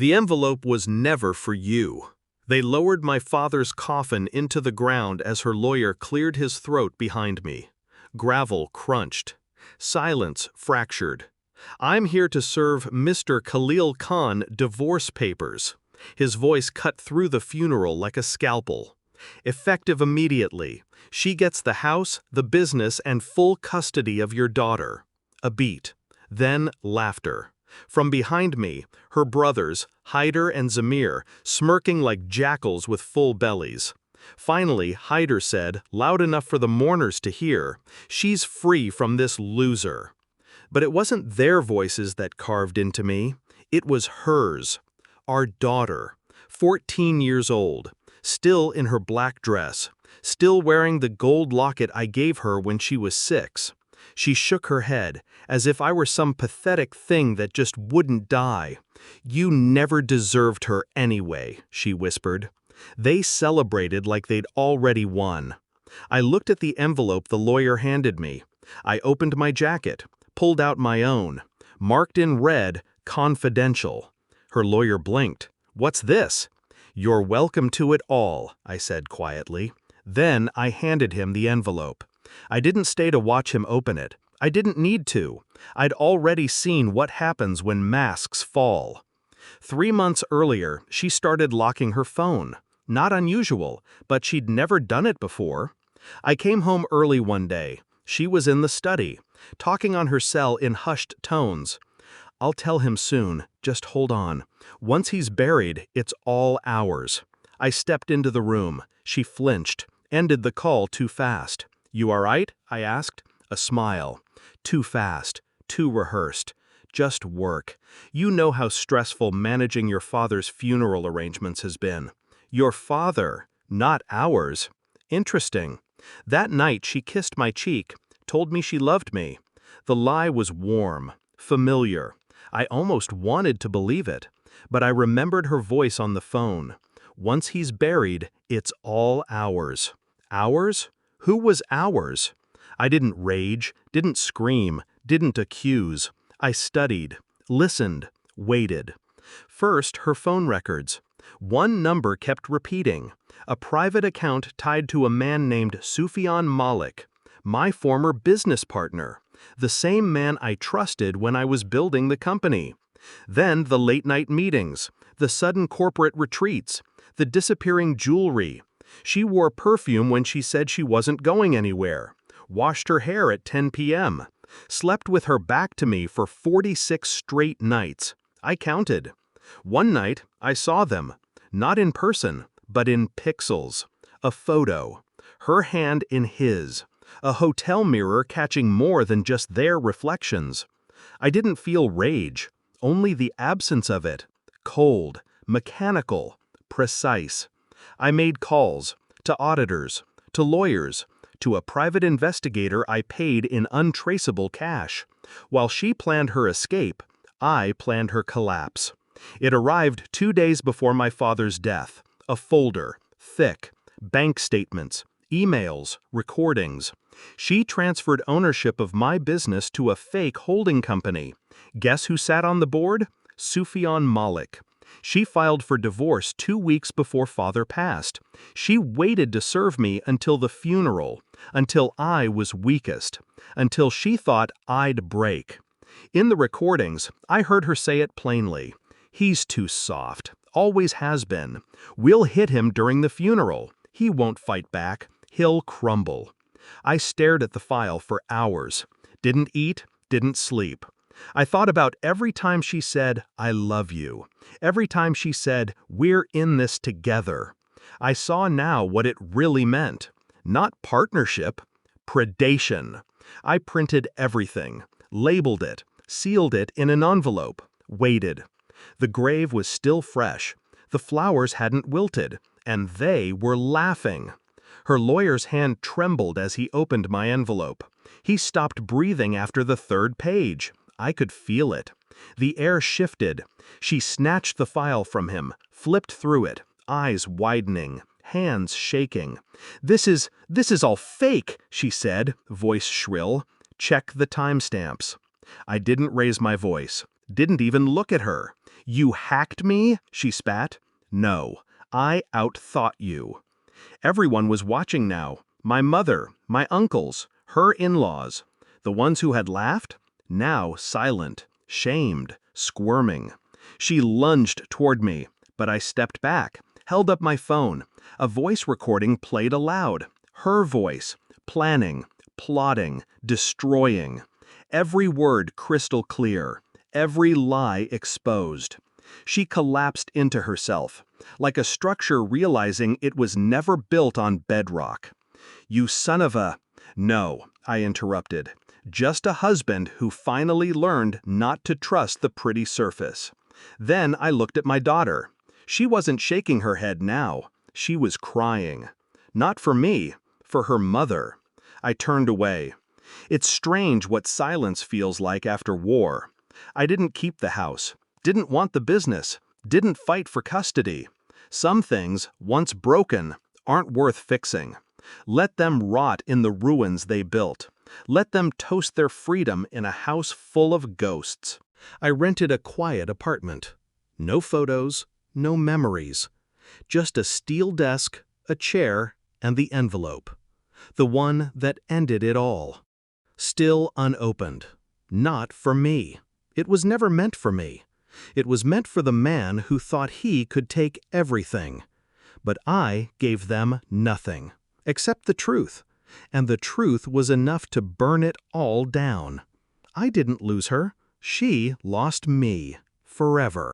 The envelope was never for you. They lowered my father's coffin into the ground as her lawyer cleared his throat behind me. Gravel crunched. Silence fractured. I'm here to serve Mr. Khalil Khan divorce papers. His voice cut through the funeral like a scalpel. Effective immediately. She gets the house, the business, and full custody of your daughter. A beat. Then laughter. From behind me, her brothers, Hyder and Zamir, smirking like jackals with full bellies. Finally, Hyder said, loud enough for the mourners to hear, "She's free from this loser." But it wasn't their voices that carved into me. It was hers. Our daughter, 14 years old, still in her black dress, still wearing the gold locket I gave her when she was 6. She shook her head, as if I were some pathetic thing that just wouldn't die. "You never deserved her anyway," she whispered. They celebrated like they'd already won. I looked at the envelope the lawyer handed me. I opened my jacket, pulled out my own, marked in red, "Confidential." Her lawyer blinked. "What's this?" "You're welcome to it all," I said quietly. Then I handed him the envelope. I didn't stay to watch him open it. I didn't need to. I'd already seen what happens when masks fall. 3 months earlier, she started locking her phone. Not unusual, but she'd never done it before. I came home early one day. She was in the study, talking on her cell in hushed tones. "I'll tell him soon, just hold on. Once he's buried, it's all ours." I stepped into the room. She flinched, ended the call too fast. "You all right?" I asked. A smile. "Too fast, too rehearsed. Just work. You know how stressful managing your father's funeral arrangements has been." "Your father, not ours." "Interesting." That night she kissed my cheek, told me she loved me. The lie was warm, familiar. I almost wanted to believe it, but I remembered her voice on the phone. "Once he's buried, it's all ours." Ours? Who was ours? I didn't rage, didn't scream, didn't accuse. I studied, listened, waited. First, her phone records. One number kept repeating. A private account tied to a man named Sufyan Malik, my former business partner, the same man I trusted when I was building the company. Then the late-night meetings, the sudden corporate retreats, the disappearing jewelry. She wore perfume when she said she wasn't going anywhere, washed her hair at 10 p.m., slept with her back to me for 46 straight nights. I counted. One night, I saw them, not in person, but in pixels. A photo, her hand in his, a hotel mirror catching more than just their reflections. I didn't feel rage, only the absence of it. Cold, mechanical, precise. I made calls to auditors, to lawyers, to a private investigator I paid in untraceable cash. While she planned her escape, I planned her collapse. It arrived 2 days before my father's death. A folder, thick, bank statements, emails, recordings. She transferred ownership of my business to a fake holding company. Guess who sat on the board? Sufyan Malik. She filed for divorce 2 weeks before father passed. She waited to serve me until the funeral, until I was weakest, until she thought I'd break. In the recordings, I heard her say it plainly. "He's too soft, always has been. We'll hit him during the funeral. He won't fight back. He'll crumble." I stared at the file for hours. Didn't eat, didn't sleep. I thought about every time she said, "I love you." Every time she said, "We're in this together." I saw now what it really meant. Not partnership, predation. I printed everything, labeled it, sealed it in an envelope, waited. The grave was still fresh. The flowers hadn't wilted, and they were laughing. Her lawyer's hand trembled as he opened my envelope. He stopped breathing after the 3rd page. I could feel it. The air shifted. She snatched the file from him, flipped through it, eyes widening, hands shaking. This is all fake," she said, voice shrill. "Check the timestamps." I didn't raise my voice. Didn't even look at her. "You hacked me?" she spat. "No, I outthought you." Everyone was watching now. My mother, my uncles, her in-laws. The ones who had laughed? Now silent, shamed, squirming. She lunged toward me, but I stepped back, held up my phone. A voice recording played aloud. Her voice, planning, plotting, destroying. Every word crystal clear, every lie exposed. She collapsed into herself, like a structure realizing it was never built on bedrock. "You son of a—" "No," I interrupted. "Just a husband who finally learned not to trust the pretty surface." Then I looked at my daughter. She wasn't shaking her head now. She was crying. Not for me, for her mother. I turned away. It's strange what silence feels like after war. I didn't keep the house, didn't want the business, didn't fight for custody. Some things, once broken, aren't worth fixing. Let them rot in the ruins they built. Let them toast their freedom in a house full of ghosts. I rented a quiet apartment. No photos, no memories. Just a steel desk, a chair, and the envelope. The one that ended it all. Still unopened. Not for me. It was never meant for me. It was meant for the man who thought he could take everything. But I gave them nothing, except the truth. And the truth was enough to burn it all down. I didn't lose her. She lost me. Forever.